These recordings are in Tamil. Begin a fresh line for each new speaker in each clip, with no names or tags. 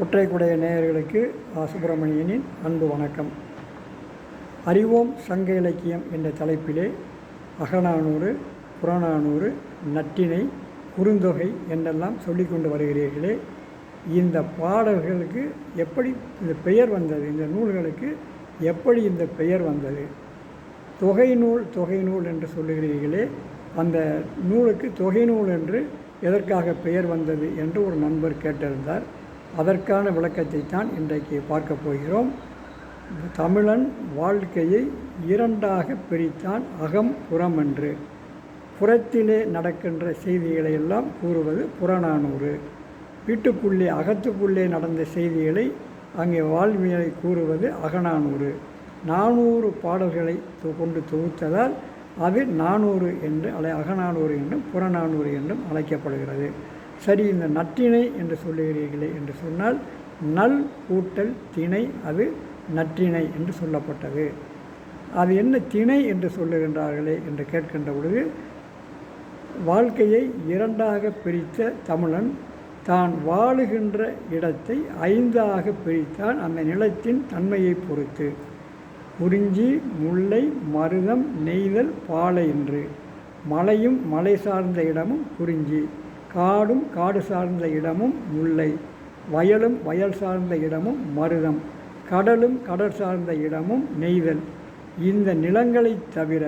ஒற்றைக்குடைய நேயர்களுக்கு சுப்பிரமணியனின் அன்பு வணக்கம். அறிவோம் சங்க இலக்கியம் என்ற தலைப்பிலே அகநானூறு, புறநானூறு, நற்றிணை, குறுந்தொகை என்றெல்லாம் சொல்லிக்கொண்டு வருகிறீர்களே, இந்த பாடல்களுக்கு எப்படி இந்த பெயர் வந்தது? இந்த நூல்களுக்கு எப்படி இந்த பெயர் வந்தது? தொகை நூல் என்று சொல்லுகிறீர்களே, அந்த நூலுக்கு தொகை நூல் என்று எதற்காக பெயர் வந்தது என்று ஒரு நண்பர் கேட்டிருந்தார். அதற்கான விளக்கத்தை தான் இன்றைக்கு பார்க்க போகிறோம். தமிழன் வாழ்க்கையை இரண்டாக பிரித்தான், அகம் புறம் என்று. புறத்திலே நடக்கின்ற செய்திகளை எல்லாம் கூறுவது புறநானூறு. வீட்டுக்குள்ளே அகத்துக்குள்ளே நடந்த செய்திகளை அங்கே வாழ்வியலை கூறுவது அகநானூறு. 400 பாடல்களை கொண்டு தொகுத்ததால் அது 400 என்று அகநானூறு என்றும் புறநானூறு என்றும் அழைக்கப்படுகிறது. சரி, இந்த நற்றிணை என்று சொல்லுகிறீர்களே என்று சொன்னால், நல் கூட்டல் திணை, அது நற்றிணை என்று சொல்லப்பட்டது. அது என்ன திணை என்று சொல்லுகின்றார்களே என்று கேட்கின்ற பொழுது, வாழ்க்கையை இரண்டாக பிரித்த தமிழன் தான் வாழுகின்ற இடத்தை 5ஆக பிரித்தான், அந்த நிலத்தின் தன்மையை பொறுத்து. குறிஞ்சி, முல்லை, மருதம், நெய்தல், பாலை என்று. மலையும் மலை சார்ந்த இடமும் குறிஞ்சி, காடும் காடு சார்ந்த இடமும் முல்லை, வயலும் வயல் சார்ந்த இடமும் மருதம், கடலும் கடல் சார்ந்த இடமும் நெய்தல். இந்த நிலங்களை தவிர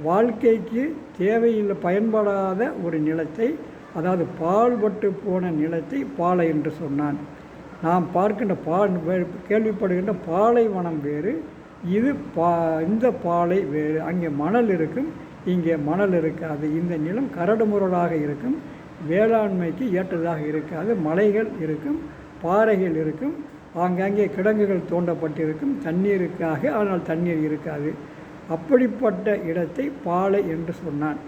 வாழ்க்கைக்கு தேவையில்லை பயன்படாத ஒரு நிலத்தை, அதாவது பால்பட்டு போன நிலத்தை பாலை என்று சொன்னான். நாம் பார்க்கின்ற கேள்விப்படுகின்ற பாலைவனம் வேறு, இது இந்த பாலை வேறு. அங்கே மணல் இருக்கும், இங்கே மணல் இருக்காது. இந்த நிலம் கரடுமுரடாக இருக்கும், வேளாண்மைக்கு ஏற்றதாக இருக்காது. மலைகள் இருக்கும், பாறைகள் இருக்கும், ஆங்காங்கே கிடங்குகள் தோண்டப்பட்டிருக்கும் தண்ணீருக்காக, ஆனால் தண்ணீர் இருக்காது. அப்படிப்பட்ட இடத்தை பாலை என்று சொன்னான்.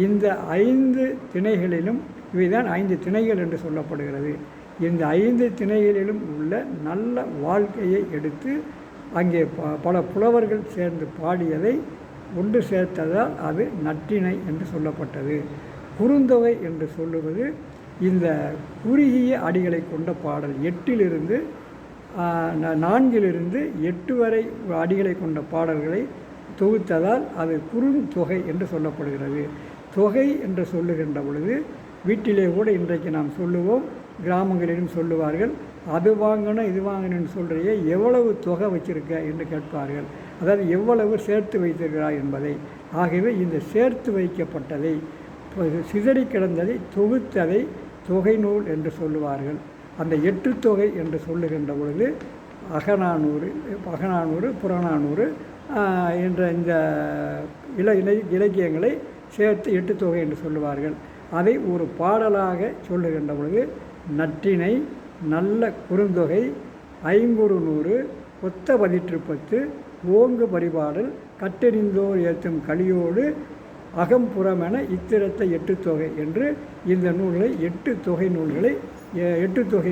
இந்த 5 திணைகளிலும், இவைதான் 5 திணைகள் என்று சொல்லப்படுகிறது. இந்த 5 திணைகளிலும் உள்ள நல்ல வாழ்க்கையை எடுத்து அங்கே பல புலவர்கள் சேர்ந்து பாடியதை ஒன்று சேர்த்ததால் அது நற்றிணை என்று சொல்லப்பட்டது. குறுந்தொகை என்று சொல்லுவது இந்த குறுகிய அடிகளை கொண்ட பாடல். 8லிருந்து 4லிருந்து 8 வரை அடிகளை கொண்ட பாடல்களை தொகுத்ததால் அது குறுந்தொகை என்று சொல்லப்படுகிறது. தொகை என்று சொல்லுகின்ற பொழுது வீட்டிலே கூட இன்றைக்கு நாம் சொல்லுவோம், கிராமங்களிலும் சொல்லுவார்கள், அது வாங்கணும் இது வாங்கணும்னு சொல்கிறையே, எவ்வளவு தொகை வச்சுருக்க என்று கேட்பார்கள். அதாவது எவ்வளவு சேர்த்து வைத்திருக்கிறாய் என்பதை. ஆகவே இந்த சேர்த்து வைக்கப்பட்டதை, சிதறி கிடந்ததை தொகுத்ததை தொகை நூல் என்று சொல்லுவார்கள். அந்த 8 தொகை என்று சொல்லுகின்ற பொழுது அகநானூறு, புறநானூறு என்ற இந்த இலக்கியங்களை சேர்த்து 8 தொகை என்று சொல்லுவார்கள். அதை ஒரு பாடலாக சொல்லுகின்ற பொழுது நற்றிணை, நல்ல குறுந்தொகை, ஐங்குறுநூறு, ஒத்த பதிற்று 10, ஓங்கு பரிபாடல், கட்டெறிந்தோர் ஏற்றும் களியோடு அகம்புறமென இத்திரத்த 8 தொகை என்று இந்த நூல்களை 8 தொகை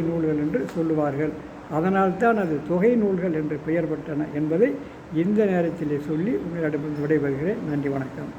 நூல்கள் என்று சொல்லுவார்கள். அதனால்தான் அது தொகை நூல்கள் என்று பெயர் பெற்றன என்பதை இந்த நேரத்திலே சொல்லி உங்களிடம் விடைபெறுகிறேன். நன்றி, வணக்கம்.